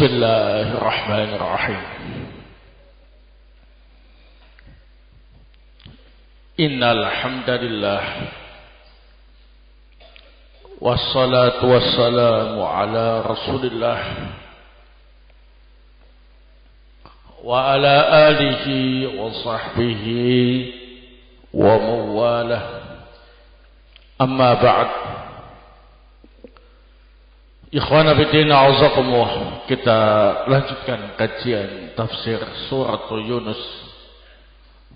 Bismillahirrahmanirrahim. Innal hamdalillah wassalatu wassalamu ala Rasulillah wa ala alihi wa sahbihi wa mawalah. Amma ba'd. Ikhwana fiddin, a'azakumullah. Kita lanjutkan kajian tafsir surat Yunus.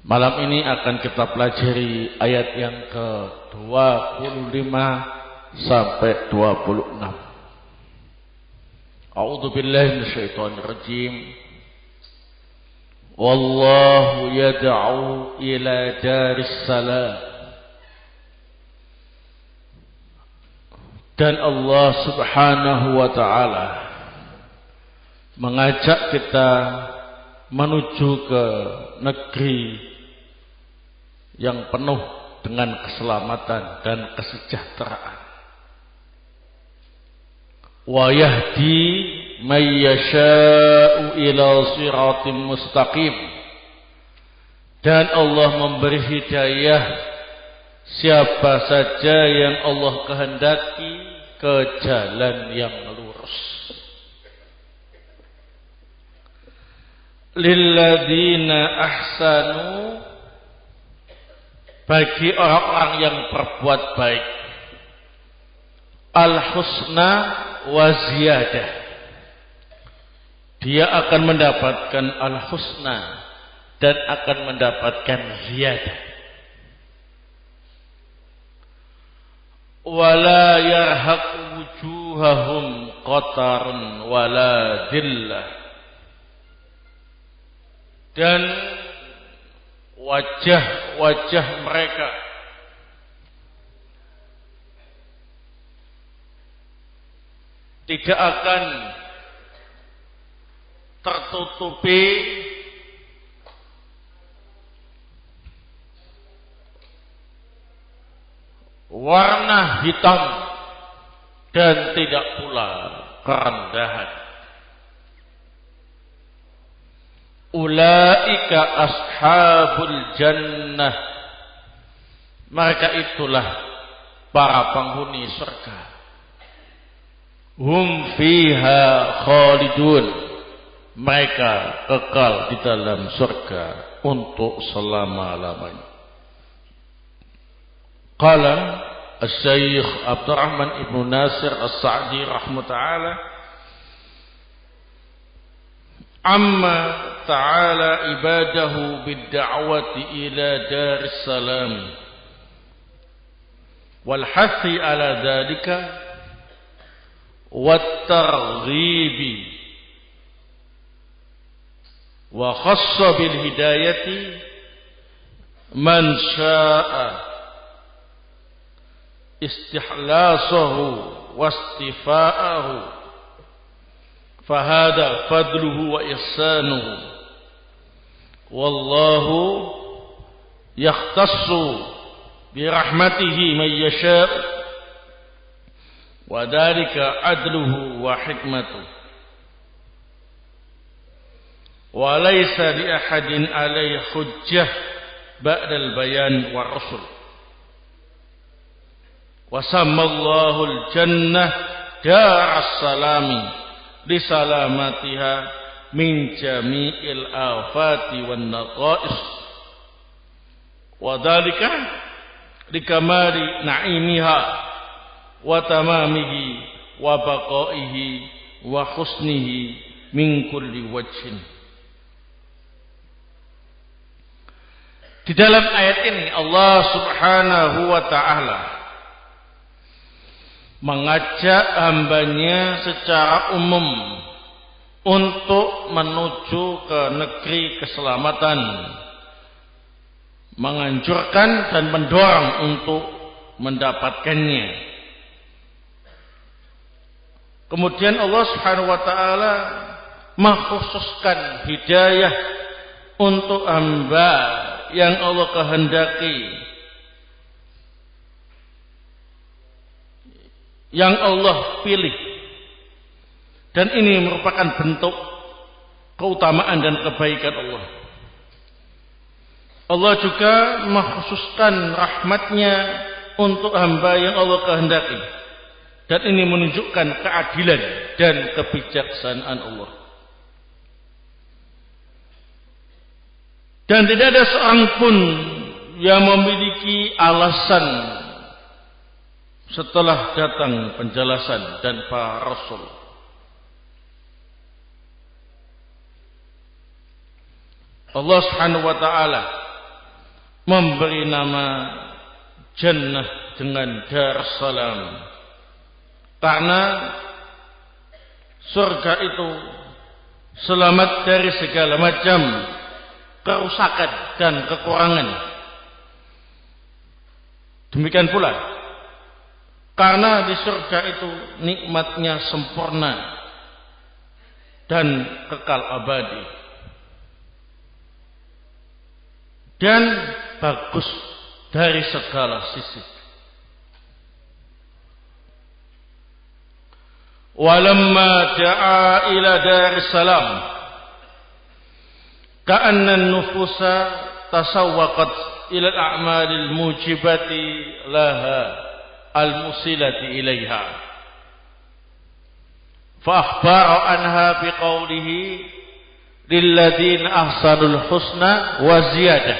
Malam ini akan kita pelajari ayat yang ke-25 sampai 26. A'udzu billahi minasyaitonir rajim. Wallahu yad'u ila daris salam. Dan Allah subhanahu wa ta'ala mengajak kita menuju ke negeri yang penuh dengan keselamatan dan kesejahteraan. Wa yahdi may yasha'u ila siratim mustaqim. Dan Allah memberi hidayah siapa saja yang Allah kehendaki ke jalan yang lurus. Lilladzina ahsanu, bagi orang-orang yang berbuat baik, al-husna wa ziyadah. Dia akan mendapatkan al-husna dan akan mendapatkan ziyadah. Wala yarhaqu wujuhahum qatarun wala dhillah. Dan wajah-wajah mereka tidak akan tertutupi warna hitam dan tidak pula kerendahan. Ulaika ashabul jannah, mereka itulah para penghuni surga. Hum fiha khalidun, mereka kekal di dalam surga untuk selama-lamanya. Qala Asy-Syaikh Abdurrahman Ibnu Nasir As-Sa'di rahimahullah, amma ta'ala ibadahu bid-da'wati ila daris salam wal hathi ala dzalika wat targhibi wa khassa bil hidayati man syaa'a istihlasahu wastifa'ahu fahada fadluhu wa ihsanuhu wallahu yakhtassu birahmatihi man yasha' wa dhalika adluhu wa hikmatuhu wa laysa li ahadin alayhi hujjah ba'da al-bayan wa rusul. Wa sammallahu al-jannah daras salami li salamatiha min jami'il afati wan naqais wa dhalika likamali na'imiha wa tamamihi wa baqaihi wa husnihi min kulli wajhin. Di dalam ayat ini Allah subhanahu wa ta'ala mengajak hambanya secara umum untuk menuju ke negeri keselamatan, menganjurkan dan mendorong untuk mendapatkannya. Kemudian Allah Subhanahu wa taala mengkhususkan hidayah untuk hamba yang Allah kehendaki, yang Allah pilih Dan ini merupakan bentuk keutamaan dan kebaikan Allah. Allah juga mengkhususkan rahmatnya untuk hamba yang Allah kehendaki. Dan ini menunjukkan keadilan dan kebijaksanaan Allah. Dan tidak ada seorang pun yang memiliki alasan setelah datang penjelasan dan para rasul. Allah Subhanahu wa taala memberi nama jannah dengan Darussalam karena surga itu selamat dari segala macam kerusakan dan kekurangan. Demikian pula karena di surga itu nikmatnya sempurna dan kekal abadi. Dan bagus dari segala sisi. Walamma da'a ila Darussalam ka'anna an-nufusa tasawwaqat ila al-a'malil mujibati laha al-musilati ilaiha. Fa akhbara anha biqawlihi lilladzina ahsanul husna wa ziyadah,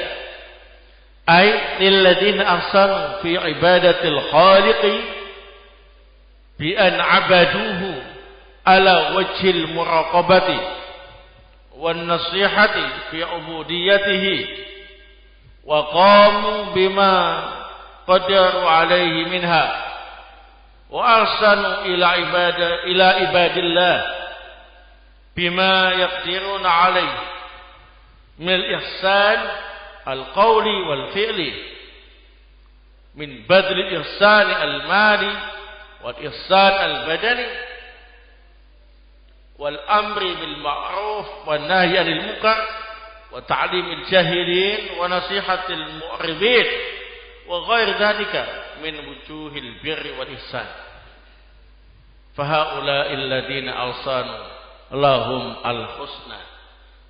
ay lilladzina ahsanu fi ibadatil khaliqi bi an abaduhu ala wajhil muraqabati wan nasihati fi ubudiyatihi wa qamu bima qadaru alaihi minha wa ahsanu ila ibadillah bima yaqdiruna alaihi min al-ihsan al-qawli wal-fi'li min badli al-ihsan al-mali wal-ihsan al-badani wal-amri bil-ma'ruf wal-nahyi anil munkar wa ta'lim al-jahilin wa nasihati al-mu'ridin wa ghair dhalika min wujuhil birri wal-ihsan. Fa haula'i alladhina awsanu lahum al-husna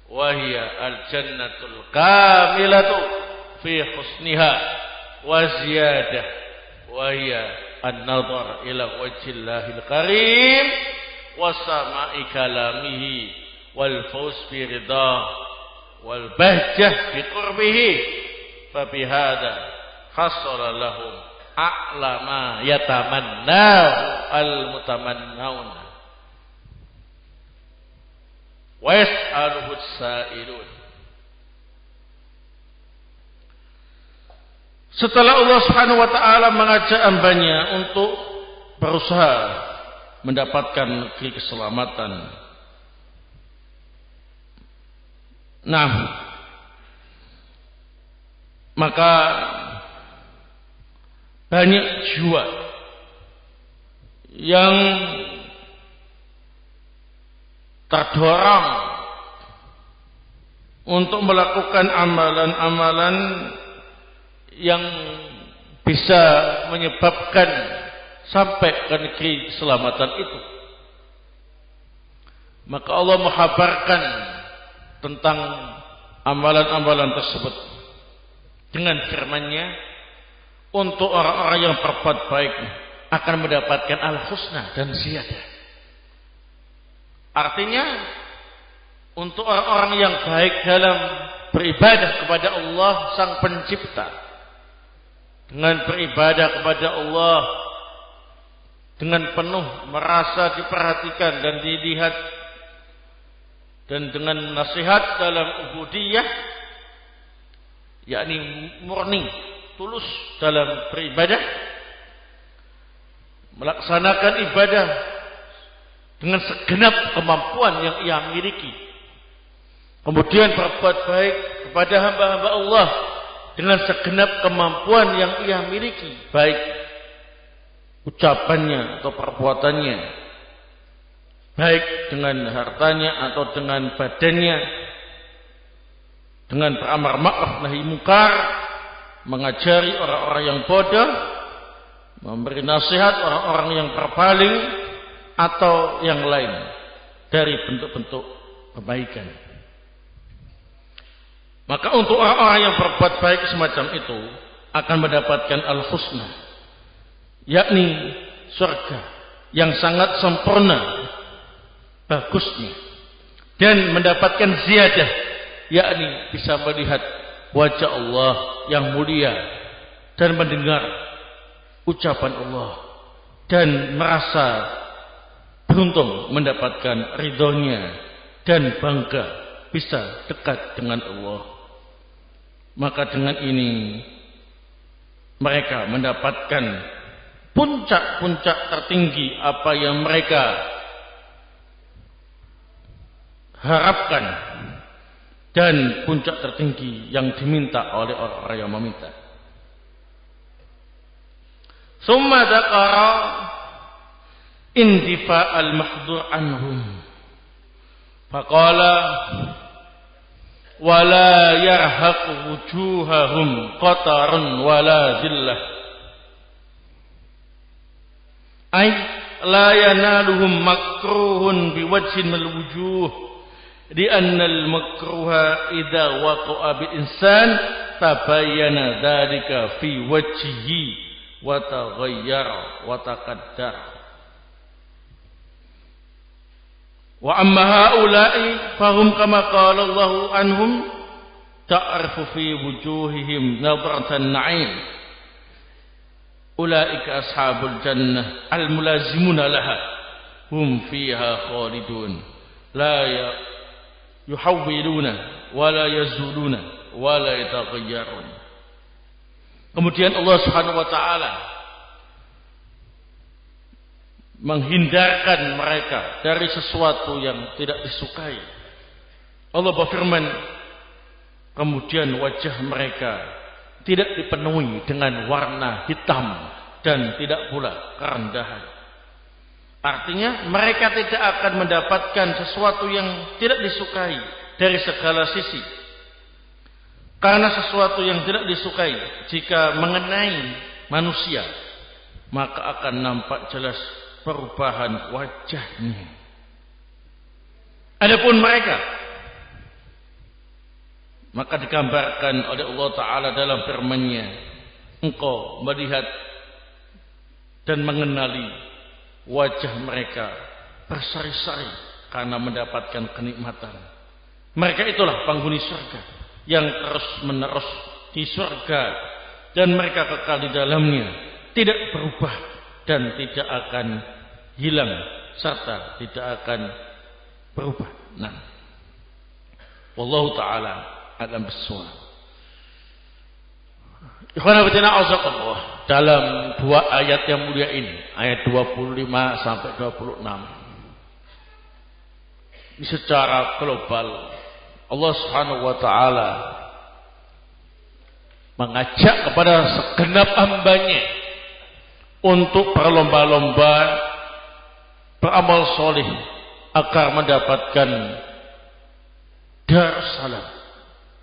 wa hiya al-jannatul kamilatu fi husniha wa ziyadah wa hiya an-nadhar ila wajhillahil karim wa sama'i kalamihi wal fawz bi ridah wal bahjah bi qurbihi fa bihadza hasala lahum a'la ma yatamannahu al-mutamannawna wa yas'aluhu as-sa'ilun. Setelah Allah Subhanahu wa taala mengajak hambanya untuk berusaha mendapatkan negeri keselamatan. Nah, maka banyak jiwa yang terdorong untuk melakukan amalan-amalan yang bisa menyebabkan sampai ke negeri keselamatan itu. Maka Allah menghabarkan tentang amalan-amalan tersebut dengan firman-Nya, untuk orang-orang yang berbuat baik akan mendapatkan al-husna dan ziyadah. Artinya untuk orang-orang yang baik dalam beribadah kepada Allah Sang Pencipta, dengan beribadah kepada Allah dengan penuh merasa diperhatikan dan dilihat, dan dengan nasihat dalam ubudiyah, yakni murni tulus dalam beribadah, melaksanakan ibadah dengan segenap kemampuan yang ia miliki, kemudian berbuat baik kepada hamba-hamba Allah dengan segenap kemampuan yang ia miliki, baik ucapannya atau perbuatannya, baik dengan hartanya atau dengan badannya, dengan beramar ma'ruf nahi munkar, mengajari orang-orang yang bodoh, memberi nasihat orang-orang yang berpaling, atau yang lain. dari bentuk-bentuk kebaikan. Maka untuk orang-orang yang berbuat baik semacam itu akan mendapatkan al-husna, yakni surga yang sangat sempurna bagusnya, dan mendapatkan ziyadah, yakni bisa melihat wajah Allah yang mulia dan mendengar ucapan Allah dan merasa beruntung mendapatkan ridhonya dan bangga bisa dekat dengan Allah. Maka dengan ini mereka mendapatkan puncak-puncak tertinggi apa yang mereka harapkan dan puncak tertinggi yang diminta oleh orang-orang yang meminta. Summa dzakara indifa al-mahdhur anhum faqala wala yarhaqu wujuhahum qatarun wala zillah ay la yanaluhum makruhun biwajhin al-wujuh li'anna al-makruha idza waqa'a bil insan tabayyana dzalika fi wajhihi wa taghayyara wa taqaddara. Wa amma haula'i fahum kama qala Allahu anhum ta'rifu fi wujuhihim nadratan na'im ulaika ashabul jannah al-mulazimuna laha hum fiha khalidun la yuhawwiluna wa la yazuluna wa la yataghayyarun. Kemudian Allah Subhanahu wa taala menghindarkan mereka dari sesuatu yang tidak disukai. Allah berfirman, kemudian wajah mereka tidak dipenuhi dengan warna hitam dan tidak pula kerendahan. Artinya mereka tidak akan mendapatkan sesuatu yang tidak disukai dari segala sisi. Karena sesuatu yang tidak disukai jika mengenai manusia, maka akan nampak jelas perubahan wajahnya. Adapun mereka, maka digambarkan oleh Allah Ta'ala dalam firman-Nya, engkau melihat dan mengenali wajah mereka berseri-seri karena mendapatkan kenikmatan. Mereka itulah penghuni surga yang terus menerus di surga dan mereka kekal di dalamnya, tidak berubah dan tidak akan hilang serta tidak akan berubah. Nah, wallahu taala alam bissawab. Ikhwan fillah azzakallah, dalam dua ayat yang mulia ini, ayat 25 sampai 26, ini secara global Allah Subhanahu wa taala mengajak kepada segenap hamba-Nya untuk berlomba-lomba beramal soleh agar mendapatkan Darussalam,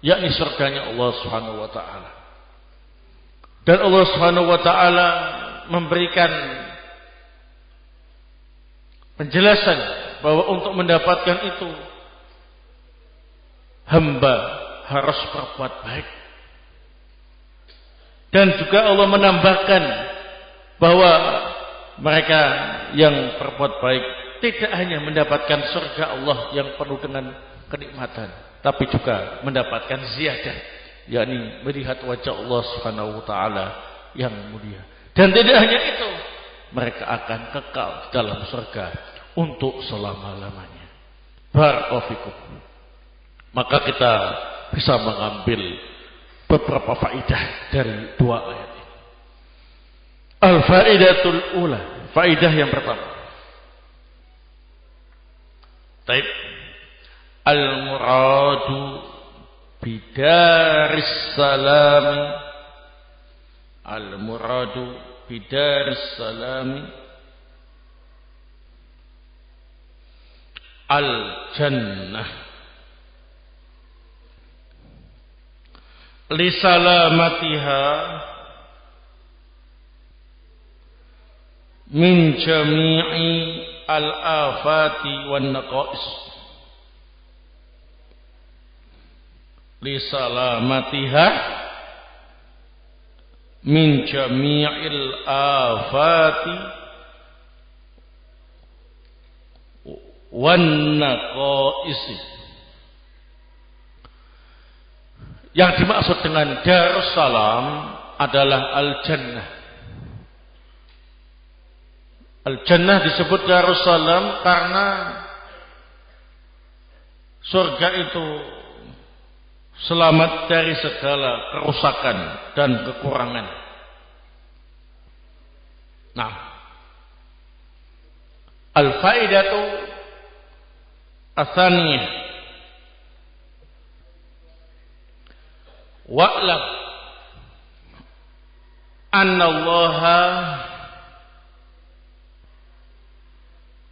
yakni surganya Allah Subhanahu wa taala. Dan Allah Subhanahu wa taala memberikan penjelasan bahwa untuk mendapatkan itu hamba harus berbuat baik. Dan juga Allah menambahkan bahwa mereka yang berbuat baik tidak hanya mendapatkan surga Allah yang penuh dengan kenikmatan, tapi juga mendapatkan ziyadah, yakni melihat wajah Allah Subhanahu wa taala yang mulia. Dan tidak hanya itu, mereka akan kekal dalam surga untuk selama-lamanya. Barakallahu fikum. Maka kita bisa mengambil beberapa faedah dari dua ayat ini. Al-faidatul ula, faedah yang pertama. Taib. Al-muradu bidaris salami. Al-muradu bidaris salami. Al-jannah. Li salamatiha min jami'i al-afati wan naqais li salamatiha min jami'il afati wan naqais. Yang dimaksud dengan Darussalam adalah al-jannah. Al-jannah disebut Darussalam karena surga itu selamat dari segala kerusakan dan kekurangan. Nah, al-faidatu ats-tsaniyah wa'lam anna Allaha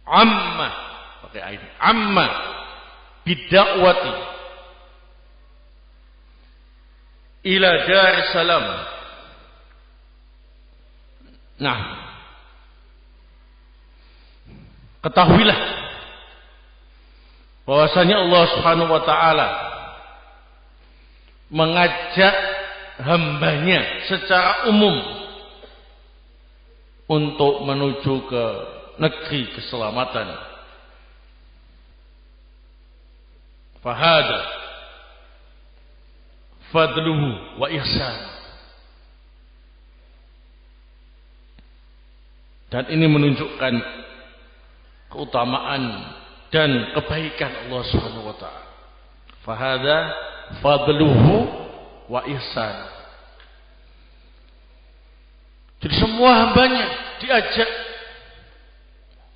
amma, pakai ain, amma bidakwati ila Darussalam. Nah, ketahuilah bahwasanya Allah Subhanahu wa taala mengajak hambanya secara umum untuk menuju ke negeri keselamatan. Fahada fadluhu wa ihsan. Dan ini menunjukkan keutamaan dan kebaikan Allah Subhanahu wa taala. Fahada fadluhu wa ihsan. Jadi semua hambanya diajak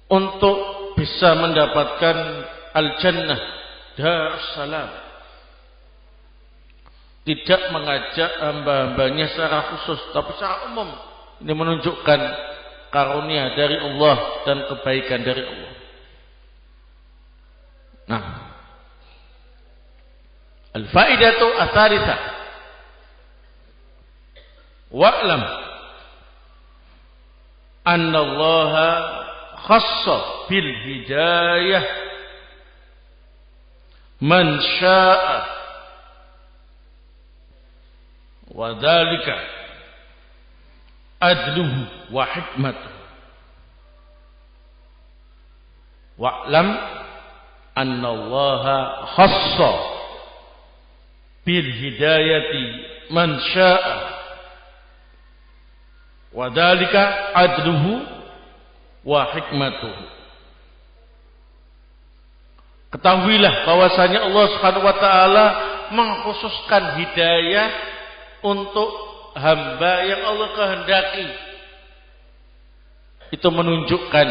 untuk bisa mendapatkan al-jannah Darussalam. Tidak mengajak hamba-hambanya secara khusus, tapi secara umum. Ini menunjukkan karunia dari Allah dan kebaikan dari Allah. Nah, al-faidatu ats-tsalitsah wa'lam anna Allaha khassa bil hidayah man syaa'a wa dzalika adluhu wa hikmatuhu. Wa'lam anna Allaha khassa bil hidayati man syaa'a wa dzalika adluhu wa hikmatuhu. Ketahuilah bahwasanya Allah Subhanahu wa taala mengkhususkan hidayah untuk hamba yang Allah kehendaki. Itu menunjukkan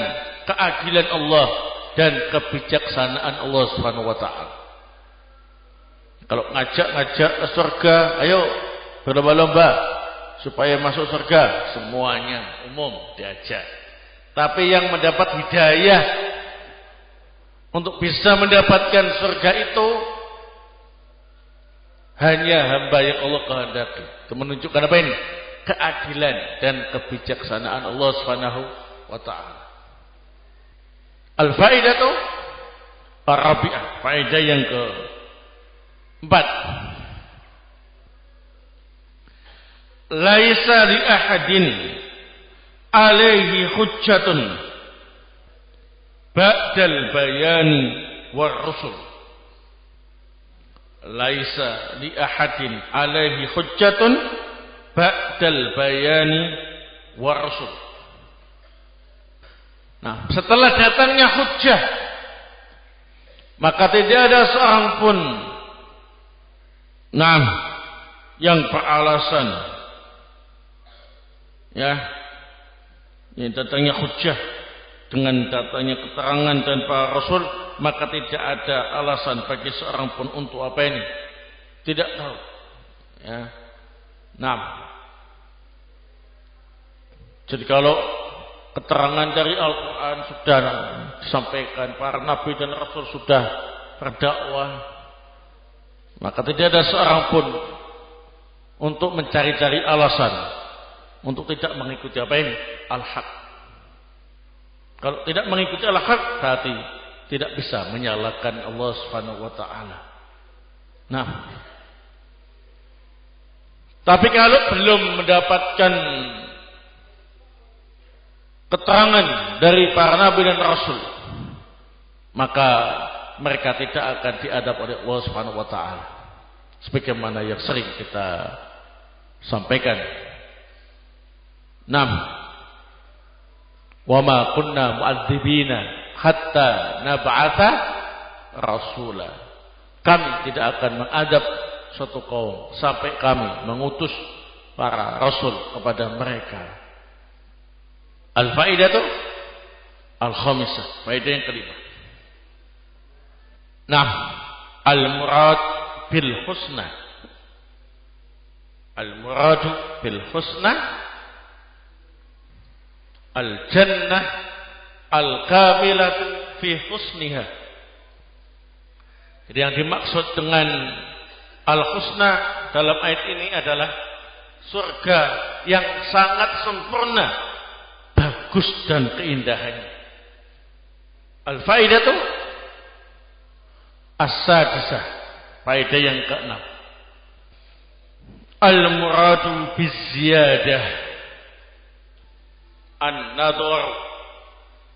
keadilan Allah dan kebijaksanaan Allah Subhanahu wa taala. Kalau ngajak-ngajak ke surga, ayo berlomba-lomba supaya masuk surga, semuanya umum diajak. Tapi yang mendapat hidayah untuk bisa mendapatkan surga itu hanya hamba yang Allah kehendaki. Itu menunjukkan apa ini? Keadilan dan kebijaksanaan Allah Subhanahu wa taala. Al-faidatu ar-rabi'ah, faedah yang keempat. Laisa li ahadin alaihi hujjatun ba'dal bayani war rusul. Laisa li ahadin alaihi hujjatun ba'dal bayani war rusul. Nah, setelah datangnya hujjah, maka tidak ada seorang pun yang beralasan, ya, yang datangnya hujjah dengan datangnya keterangan dan para rasul, maka tidak ada alasan bagi seorang pun untuk apa ini? Tidak tahu. Ya. Nah, jadi kalau keterangan dari Al-Quran sudah disampaikan, para nabi dan rasul sudah berdakwah, maka tidak ada seorang pun untuk mencari-cari alasan untuk tidak mengikuti apa ini? Al-haq. Kalau tidak mengikuti al-haq berarti tidak bisa menyalahkan Allah Subhanahu wa taala. Nah, tapi kalau belum mendapatkan keterangan dari para nabi dan rasul, maka mereka tidak akan diadab oleh Allah Subhanahu wa taala. Sebagaimana yang sering kita sampaikan. Nam, wa ma kunna mu'adzibina hatta nab'atha rasula. Kami tidak akan mengadab suatu kaum sampai kami mengutus para rasul kepada mereka. Al-faidatu al-khamisah, faedah yang kelima. Nah, al-murad bil husna. Al-muradu bil husna al-jannah al-kamilatu fi husniha. Jadi yang dimaksud dengan al-husna dalam ayat ini adalah surga yang sangat sempurna, bagus dan keindahannya. Al-faidatu as-sadisah, faedah yang keenam. Al-muradu biziyadah an-nadhar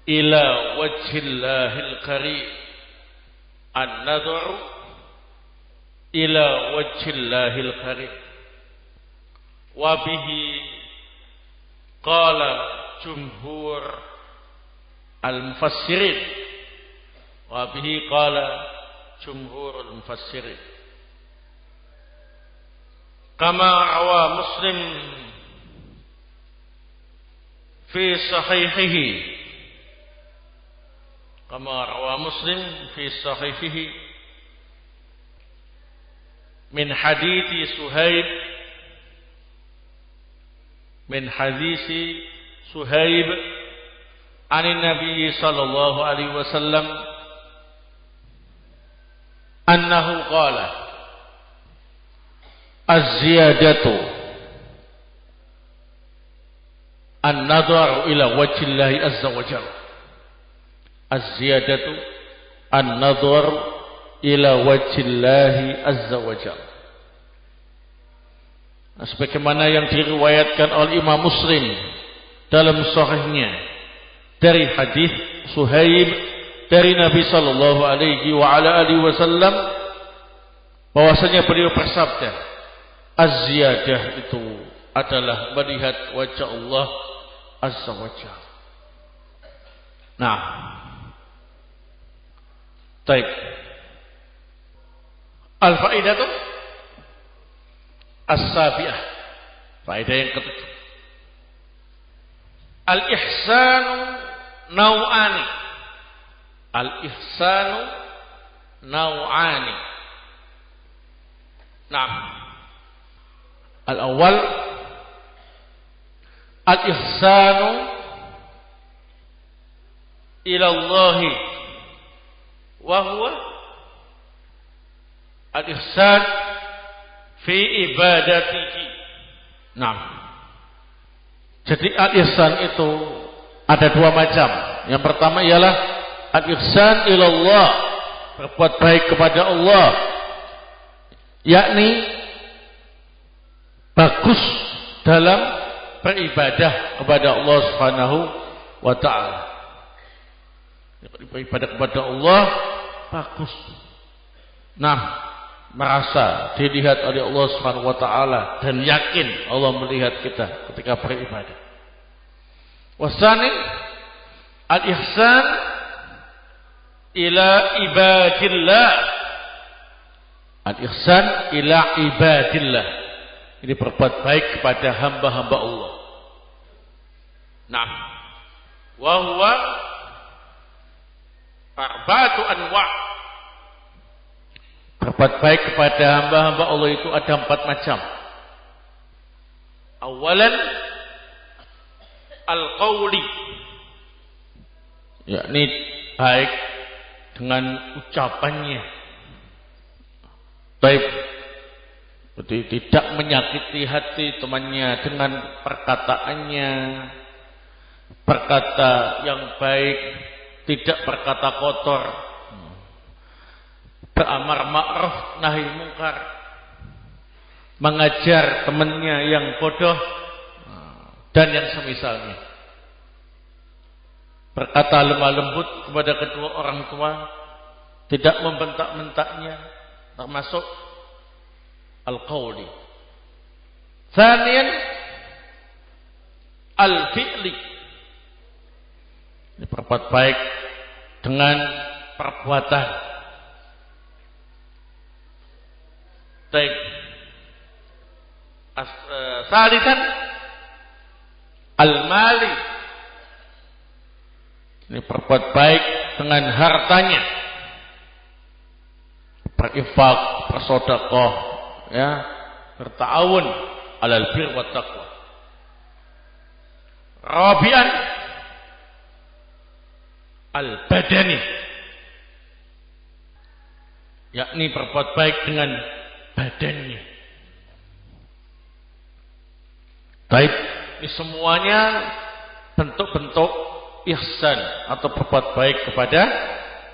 ila wajhillahil karim. An-nadhar ila wajhillahil karim. Wa bihi qala jumhur al-mufassirin. Wa bihi qala jumhur al-mufassirin. Kama rawa Muslim fi sahihihi. Kama rawa Muslim fi sahihihi min hadithi Suhaib Suhaib anin Nabi sallallahu alaihi wasallam annahu qala az-ziyadatu an-nadharu ila wajhillahi azza wa jalla. Az-ziyadatu an-nadharu ila wajhillahi azza wa jalla. Sebagaimana yang diriwayatkan oleh Imam Muslim dalam sahihnya dari hadis Suhaib dari Nabi sallallahu alaihi wa ala alihi wasallam bahwasanya beliau bersabda, az-ziyadah itu adalah melihat wajah Allah azza wa jalla. Nah, baik. Al-faidatu as-sabi'ah, faedah yang ketujuh. Al-ihsanu nau'ani. Al-ihsanu nau'ani. Nah, al-awwal al-ihsanu ila Allah wa huwa al-ihsan fi ibadatihi. Nah, jadi al-ihsan itu ada dua macam. Yang pertama ialah al-ihsan ila Allah, berbuat baik kepada Allah, yakni bagus dalam beribadah kepada Allah Subhanahu wa taala. Beribadah kepada Allah bagus. Nah, merasa dilihat oleh Allah Subhanahu wa taala dan yakin Allah melihat kita ketika beribadah. Wasani al-ihsan ila ibadillah. Al-ihsan ila ibadillah. Ini berbuat baik kepada hamba-hamba Allah. Nah, wa huwa arba'atu anwa'. Berbuat baik kepada hamba-hamba Allah itu ada 4 macam. Awalan al-qawli, yakni baik dengan ucapannya. Baik, jadi tidak menyakiti hati temannya dengan perkataannya, berkata yang baik, tidak berkata kotor, beramar ma'ruf nahi mungkar, mengajar temannya yang bodoh dan yang semisalnya, berkata lemah lembut kepada kedua orang tua, tidak membentak-bentaknya, termasuk al-qawli. Tsaniyan al-fi'li, ini berbuat baik dengan perbuatan. Baik. Salisan al-mali, ini berbuat baik dengan hartanya, berinfak, bersedekah, ya, berta'awun alal bir wa taqwa. Rabi'an al-badani, yakni berbuat baik dengan badannya. Baik, ini semuanya bentuk-bentuk ihsan atau berbuat baik kepada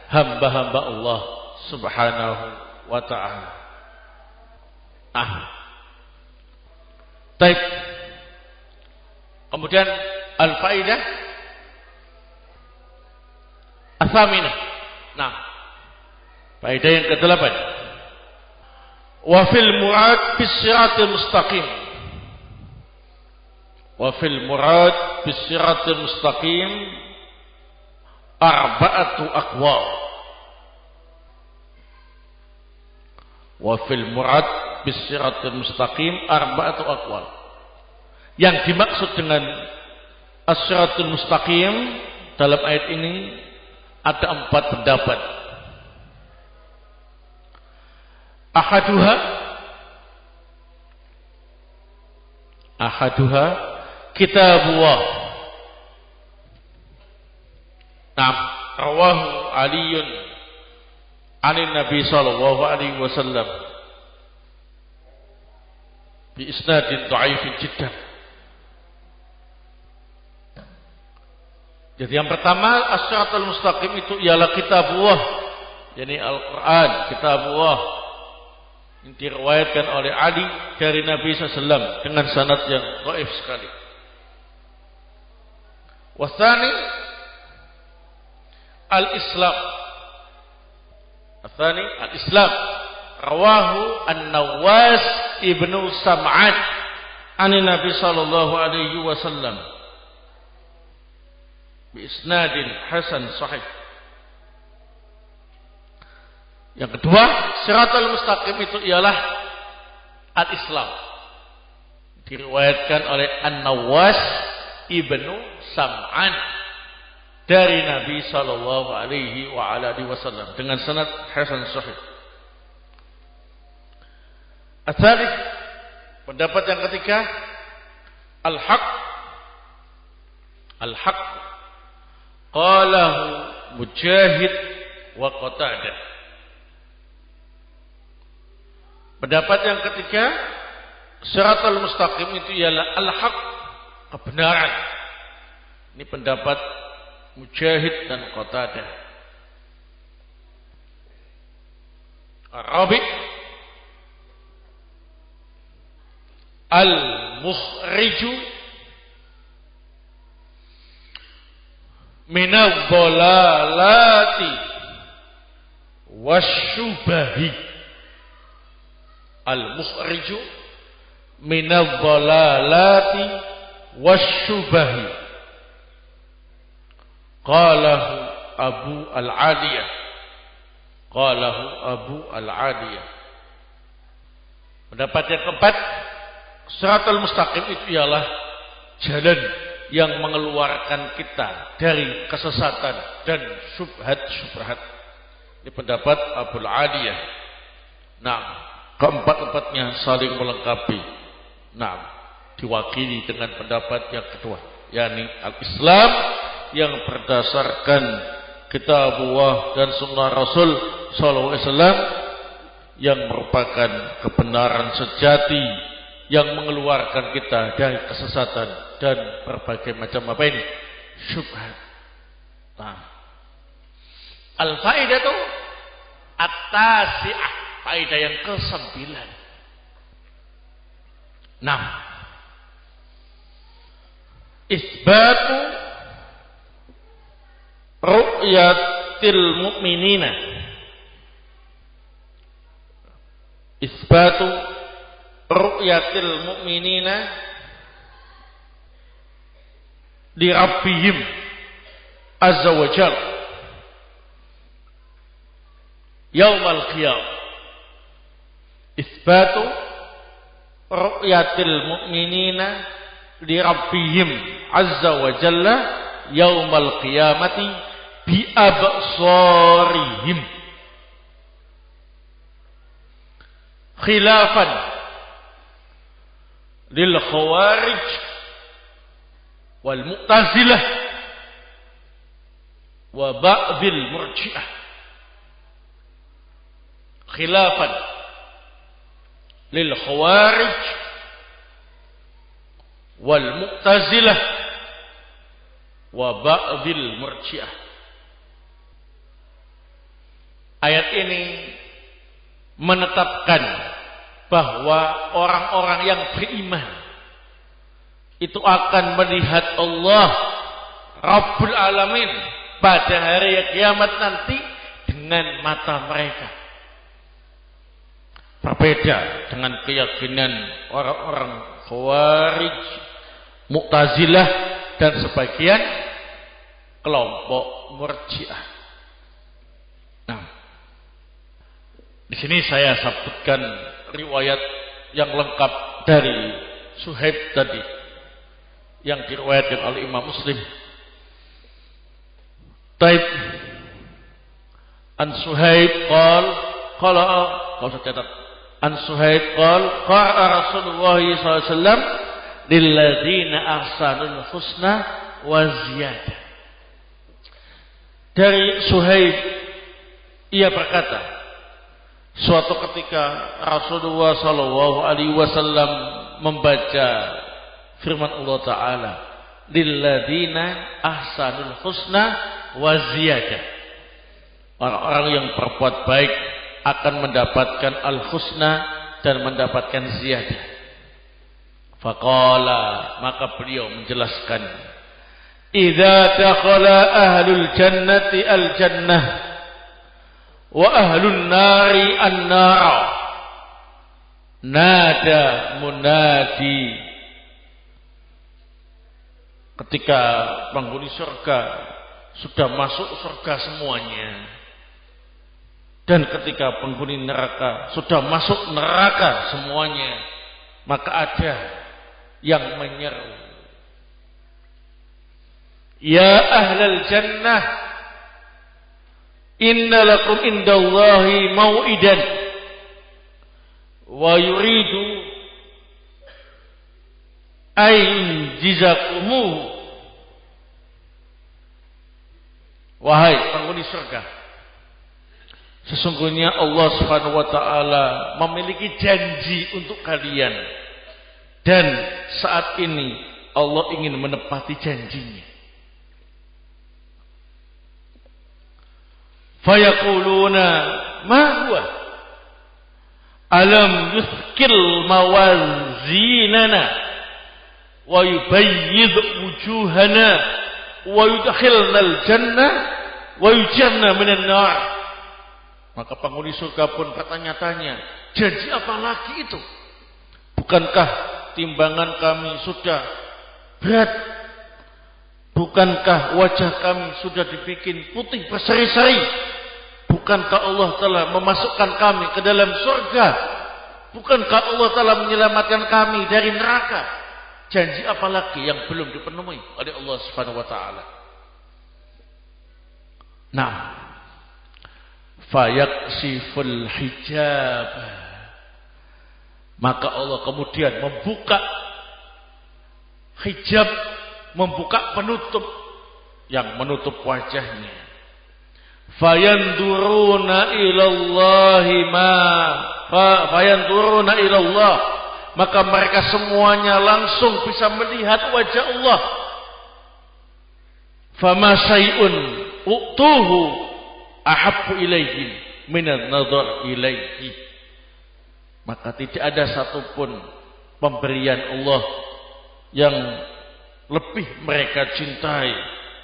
hamba-hamba Allah Subhanahu wa ta'ala. Baik. Kemudian al-faidah as-saminah. Nah, faedah yang ke-8. Wa fil murad bis siratil mustaqim. Wa fil murad bis siratil mustaqim arba'atu aqwal. Wa fil murad bis siratil mustaqim arba'atu aqwal. Yang dimaksud dengan as-siratul mustaqim dalam ayat ini ada 4 pendapat. Ahaduha kitabullah. Rawahu Aliyun anin Nabi sallallahu alaihi wasallam bi isnadin dhaifin jiddan. Jadi yang pertama, as-siratal mustaqim itu ialah kitabullah, yakni Al-Quran, kitabullah, yang diriwayatkan oleh Ali dari Nabi SAW dengan sanad yang dhaif sekali. Wasani al-Islam. Asani al-Islam. Rawahu An-Nawas ibnu Sam'an an Nabi sallallahu alaihi wasallam biisnadin hasan sahih. Yang kedua, siratal mustaqim itu ialah al-Islam, diriwayatkan oleh An-Nawas ibnu Sam'an dari Nabi sallallahu alaihi wa alihi wasallam dengan sanad hasan sahih. Ats-tsalits, pendapat yang ketiga, al-haq. Al-haq qalahu Mujahid wa Qatadah. Pendapat yang ketiga, siratal mustaqim itu ialah al-haq, kebenaran. Ini pendapat Mujahid dan Qatadah. Arabi al-mukhriju minadh dhalalati wasyubahi. Al-mukhriju minadh dhalalati wasyubahi. Qalahu Abu Al-Aliyah. Qalahu Abu Al-Aliyah. Pendapat yang keempat, siratal mustaqim itu ialah jalan yang mengeluarkan kita dari kesesatan dan syubhat-syubhat. Ini pendapat Abu Al-Aliyah. Nah, keempat-empatnya saling melengkapi. Nah, diwakili dengan pendapat yang kedua, yakni al-Islam yang berdasarkan kitabullah dan sunnah Rasul sallallahu alaihi wasallam, yang merupakan kebenaran sejati yang mengeluarkan kita dari kesesatan dan berbagai macam apa ini? syubhat. Nah, al-faidatu at-tasi'ah, faedah yang ke-9. Nah, isbatu ru'yatil mu'minina, isbatu ru'yatil mu'minina li rabbihim azza wa jalla yaumal qiyamah. Isbatu ru'yatil mu'minina li rabbihim azza wa jalla yaumal qiyamati bi absarihim, khilafan lil khawarij wal mu'tazilah wa ba'dil murji'ah. Khilafan lil khawarij wal mu'tazilah wa ba'dil murji'ah. Ayat ini menetapkan bahwa orang-orang yang beriman itu akan melihat Allah Rabbul Alamin pada hari kiamat nanti dengan mata mereka. Berbeda dengan keyakinan orang-orang Khawarij, Mu'tazilah dan sebagian kelompok Murji'ah. Nah, di sini saya sebutkan riwayat yang lengkap dari Suhaib tadi yang diriwayatkan oleh Imam Muslim. Taib an Suhaib qala an Suhaib qala Rasulullah sallallahu alaihi wasallam lilladzina ahsanul husna wa ziyadah. Dari Suhaib ia berkata, suatu ketika Rasulullah sallallahu alaihi wasallam membaca firman Allah taala, lilladzina ahsanul husna wa ziyadah. Orang-orang yang berbuat baik akan mendapatkan al-husna dan mendapatkan ziyadah. Faqala, maka beliau menjelaskan, idza dakhala ahlul jannati al-jannah wa ahlun nari an-nara nada munadi. Ketika penghuni surga sudah masuk surga semuanya, dan ketika penghuni neraka sudah masuk neraka semuanya, maka ada yang menyeru, ya ahlal jannah, inna lakum indallahi mau'idan wa yuridu ain jizakumu. Wahai penghuni surga, sesungguhnya Allah Subhanahu wa taala memiliki janji untuk kalian, dan saat ini Allah ingin menepati janjinya. Fayaquluna ma huwa alam yuskil mawazinana wa yubayyid wujuhana wa yudkhilna al-jannah wa yujirna minan nar. Maka penghuni surga pun bertanya-tanya, janji apa lagi itu? Bukankah timbangan kami sudah berat? Bukankah wajah kami sudah dibikin putih berseri-seri? Bukankah Allah telah memasukkan kami ke dalam surga? Bukankah Allah telah menyelamatkan kami dari neraka? Janji apa lagi yang belum dipenuhi oleh Allah Subhanahu wa taala? Nah, fayaksiful hijab, maka Allah kemudian membuka hijab, membuka penutup yang menutup wajahnya. Fayanduruna ilallahi fayanduruna ilallah, maka mereka semuanya langsung bisa melihat wajah Allah. Fama syai'un u'tuhu ahabbu ilaihim minan nadhar ilaihi. Maka tidak ada satupun pemberian Allah yang lebih mereka cintai,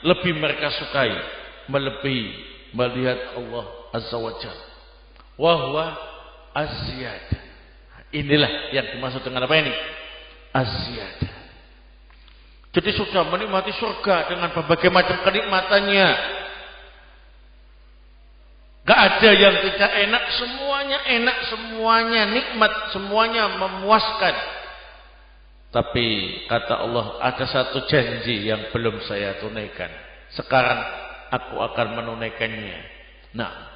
lebih mereka sukai, melebihi melihat Allah Azza wa Jalla. Wa huwa az-ziyadah. Inilah yang dimaksud dengan apa ini? Az-ziyadah. Jadi sudah menikmati surga dengan berbagai macam kenikmatannya. Gak ada yang tidak enak, semuanya nikmat, semuanya memuaskan. Tapi kata Allah, ada satu janji yang belum saya tunaikan. Sekarang aku akan menunaikannya. Nah,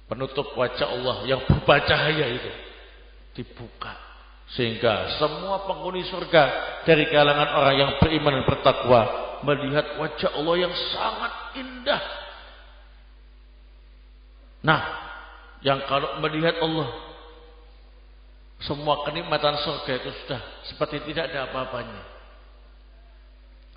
penutup wajah Allah yang berupa cahaya itu dibuka, sehingga semua penghuni surga dari kalangan orang yang beriman dan bertakwa melihat wajah Allah yang sangat indah. Nah, yang kalau melihat Allah, semua kenikmatan surga itu sudah seperti tidak ada apa-apanya.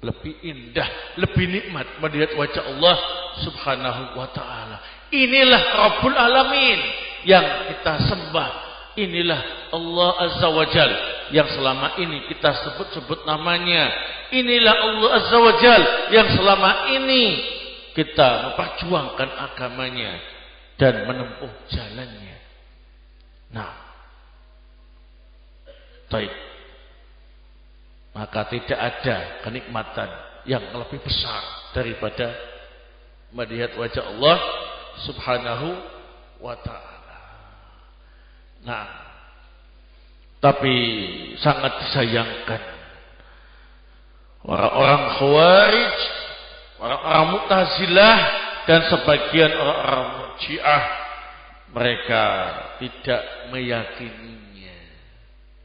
Lebih indah, lebih nikmat melihat wajah Allah Subhanahu wa ta'ala. Inilah Rabbul Alamin yang kita sembah. Inilah Allah Azza wa Jal yang selama ini kita sebut-sebut namanya. Inilah Allah Azza wa Jal yang selama ini kita memperjuangkan agamanya dan menempuh jalannya. Nah, baik. Maka tidak ada kenikmatan yang lebih besar daripada melihat wajah Allah Subhanahu wa ta'ala. Nah, tapi sangat disayangkan orang-orang Khawarij, orang-orang Mu'tazilah dan sebagian orang-orang Murji'ah, mereka tidak meyakininya.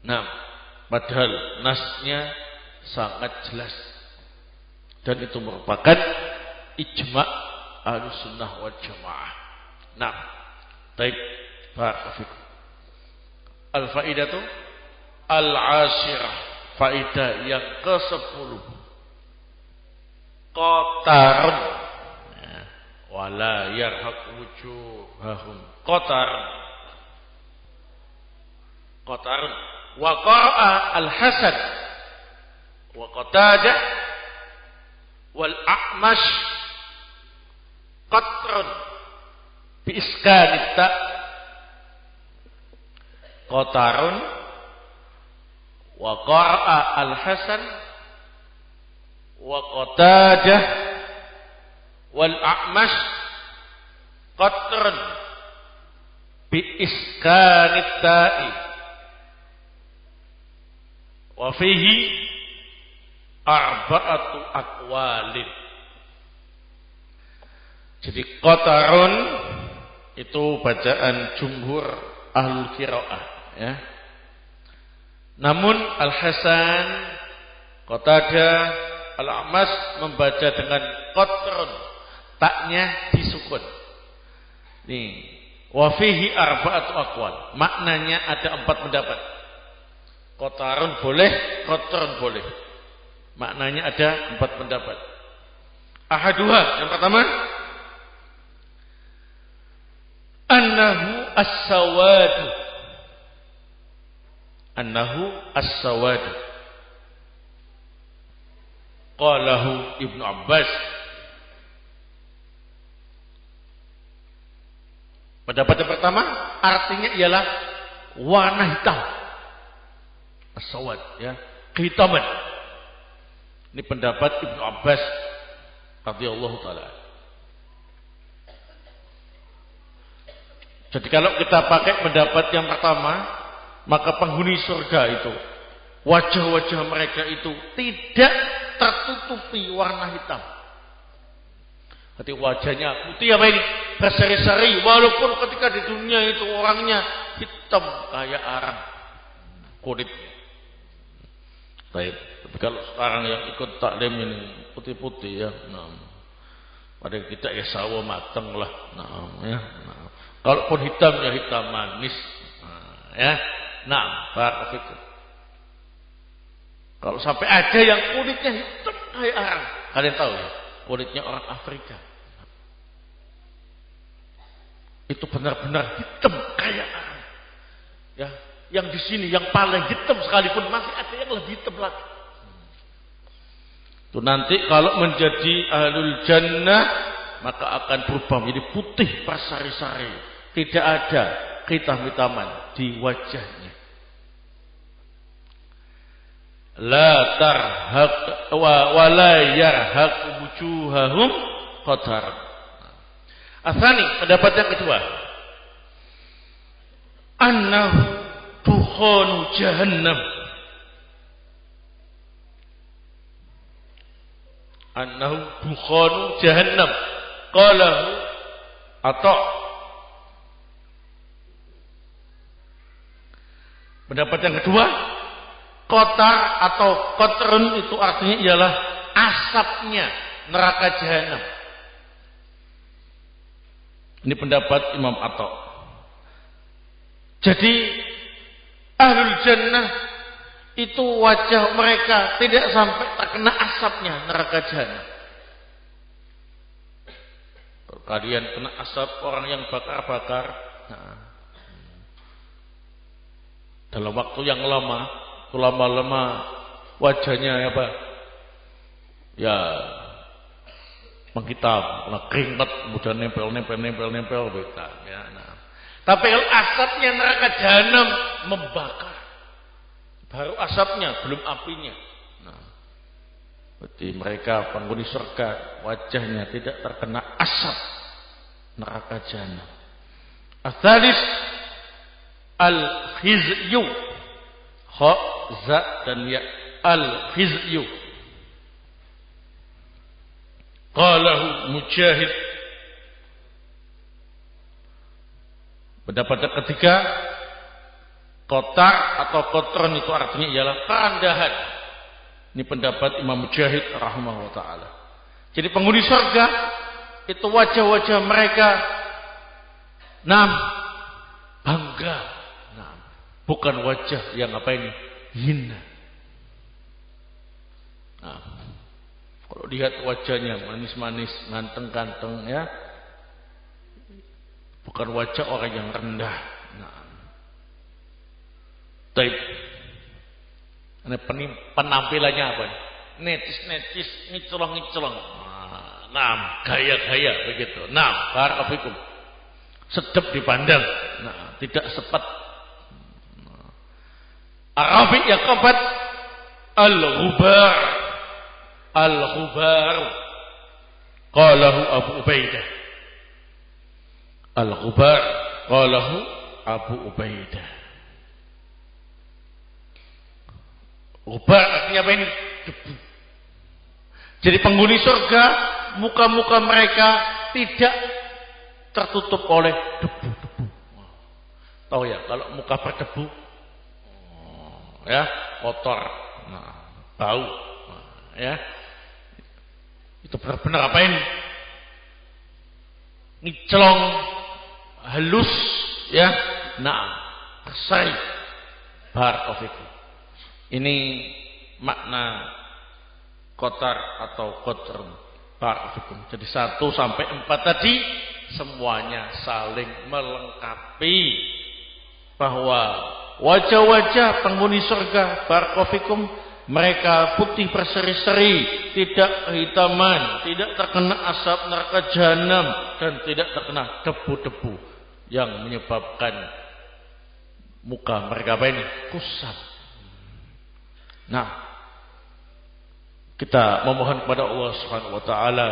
Nah, padahal nasnya sangat jelas dan itu merupakan ijma' Ahlussunnah wal Jamaah. Nah, baik, barakallahu. Al-faidatu al-ashirah, faidah yang ke-10. Qatarun wala yarhaq wujuhahum. Qatarun wa qara'a al-Hasan wa Qatadah wal A'mash qatrun bi iskanit ta. Qatarun wa qara'a al-Hasan wa Qatadah wal A'mash qatrun bi iskanit ta'i wa fihi arba'atu aqwalin. Jadi qatarun itu bacaan jumhur ahlul qiraah, ya. Namun Al-Hasan, Qatadah, Al-A'mas membaca dengan qatrun, taknya disukun. Nih, wa fihi arba'atu aqwal. Maknanya ada 4 pendapat. Qatarun boleh, qatrun boleh. Maknanya ada 4 pendapat. Ahaduha, yang pertama, annahu as-sawadu. Annahu as-sawadu. Qalahu Ibnu Abbas. Pendapat yang pertama artinya ialah warna hitam. As-sawad, ya, kehitaman. Ini pendapat Ibnu Abbas radhiyallahu taala. Jadi kalau kita pakai pendapat yang pertama, maka penghuni surga itu wajah-wajah mereka itu tidak tertutupi warna hitam. Jadi wajahnya putih apa ini? Berseri-seri, walaupun ketika di dunia itu orangnya hitam kayak arang kulitnya. Baik, tapi kalau sekarang yang ikut taklim ini putih-putih, ya, nah, pada kita ya sawo mateng lah, nah, ya, nah. Kalaupun hitam ya hitam manis, nah, ya, nah, barakallahu. Kalau sampai ada yang kulitnya hitam kayak arang, Kalian tahu ya, kulitnya orang Afrika itu benar-benar hitam kayak arang. Ya, yang di sini yang paling hitam sekalipun masih ada yang lebih hitam lagi. Itu nanti kalau menjadi ahlul jannah maka akan berubah menjadi putih bersari-sari, tidak ada kehitam-hitaman di wajahnya. La tarhaq wa la yarhaq wujuhahum qatar. Asani, pendapat yang kedua, annahu dukhanu jahannam. Annahu dukhanu jahannam. Qalahu Atha. Pendapat yang kedua, kotar atau kotrun itu artinya ialah asapnya neraka jahanam. Ini pendapat Imam Atha. Jadi ahlul jannah itu wajah mereka tidak sampai terkena asapnya neraka jahanam. Kalian kena asap orang yang bakar-bakar, nah, dalam waktu yang lama, lama-lama wajahnya apa? Ya menghitam, keringat, kemudian nempel beta. Ya, nah. Tapi kalau asapnya neraka jahanam membakar, baru asapnya, belum apinya. Nah, berarti mereka penghuni surga wajahnya tidak terkena asap neraka jahanam. Ats-tsalis al-khizyu, kha, za dan ya, al-khizyu. Qalahu Mujahid. Pendapat ketiga, kotar atau kotron itu artinya ialah kerendahan. Ini pendapat Imam Mujahid rahimahullah ta'ala. Jadi penghuni surga itu wajah-wajah mereka bangga. Bukan wajah yang apa ini? Hina. Kalau lihat wajahnya manis-manis, ganteng-ganteng ya, bukan wajah orang yang rendah. Taib. Ini penampilannya apa? Necis-necis, ngicelong-ngicelong. Gaya-gaya begitu. Barakallahu. Sedap dipandang. Tidak sepet. Arabi yang keempat, al-ghubar. Al-ghubar. Qalahu Abu Ubaidah. Al-ghubar. Qalahu Abu Ubaidah. Ghubar artinya apa ini? Debu. Jadi penghuni surga, muka-muka mereka tidak tertutup oleh debu-debu. Tahu ya, kalau muka berdebu, ya kotor, bau, ya itu benar-benar apa ini? Ngicelong, halus, ya, bersari, barakallahu. Ini makna kotar atau kotrun. Barakallahu. Jadi 1 sampai 4 tadi semuanya saling melengkapi bahwa wajah-wajah penghuni surga barakallahu mereka putih berseri-seri, tidak kehitaman, tidak terkena asap neraka jahanam dan tidak terkena debu-debu yang menyebabkan muka mereka apa ini? Kusam. Kita memohon kepada Allah Subhanahu wa taala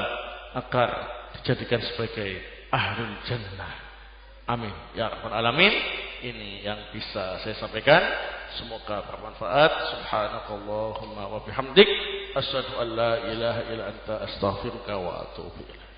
agar dijadikan sebagai ahlul jannah. Amin ya rabbal alamin. Ini yang bisa saya sampaikan, semoga bermanfaat. Subhanakallahumma wa bihamdik, asyhadu an la ilaha illa anta, astaghfiruka wa atubu ilaik.